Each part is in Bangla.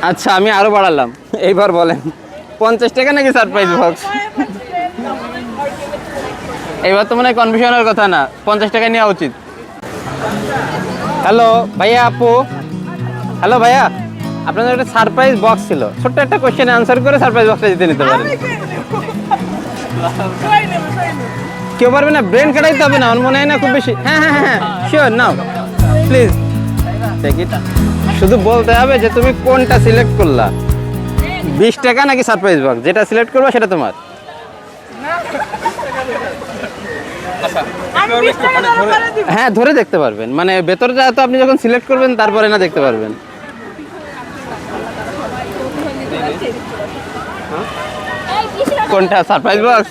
আচ্ছা আমি আরো বাড়ালাম, এইবার বলেন 50 টাকা নাকি সারপ্রাইজ বক্স? এবার তো মনে হয় কনফিউশনের কথা না, 50 টাকা নেওয়া উচিত। হ্যালো ভাইয়া, আপু, হ্যালো ভাইয়া, আপনাদের একটা সারপ্রাইজ বক্স ছিল, ছোট্ট একটা কোশ্চেন আনসার করে সারপ্রাইজ বক্সটা জিতে নিতে পারেন। কেউ পারবে না? ব্রেন কাটাইতে হবে না, আমার মনে হয় না খুব বেশি। হ্যাঁ হ্যাঁ হ্যাঁ, শিওর, নাও প্লিজ টেক ইট। শুধু বলতে হবে যে তুমি কোনটা সিলেক্ট করলা, 20 টাকা নাকি সারপ্রাইজ বক্স, যেটা সিলেক্ট করবা সেটা তোমার। হ্যাঁ ধরে দেখতে পারবেন, মানে ভেতরে যা তো আপনি যখন সিলেক্ট করবেন তারপরে না দেখতে পারবেন। কোনটা সারপ্রাইজ বক্স?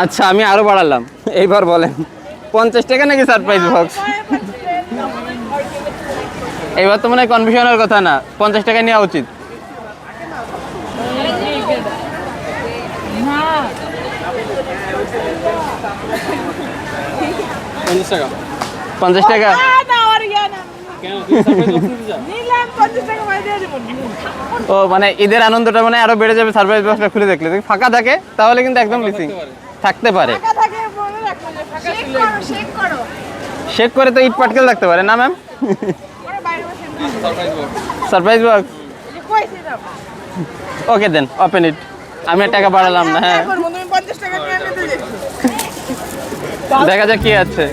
আচ্ছা আমি আরো বাড়ালাম, এইবার বলেন 50 টাকা নাকি সারপ্রাইজ বক্স? এবার তো মনে হয় কনফিউশনের কথা না, 50 টাকা নেওয়া উচিত। 50 টাকা? ও মানে ঈদের আনন্দটা মানে আরো বেড়ে যাবে সারপ্রাইজ বক্সটা খুলে দেখলে। যদি ফাঁকা থাকে তাহলে কিন্তু একদম মিসিং থাকতে পারে। শেক করে তো ইট পাটকেল থাকতে পারে না ma'am? Surprise box, okay then open it. আমি আর টাকা বাড়ালাম না। হ্যাঁ দেখা যাক কি আছে।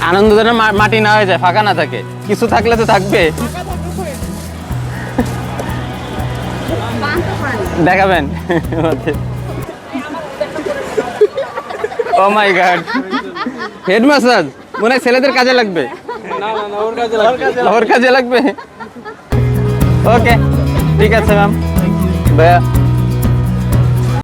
আনন্দ যেন মাটি না হয়ে যায়, ফাঁকা না থাকে, কিছু থাকলে তো থাকবে। দেখাবেন? ও মাই গড, হেড ম্যাসাজ মনে হয় ছেলেদের কাজে লাগবে। ওর কাজে লাগবে। ওকে ঠিক আছে ম্যাম, ভাইয়া।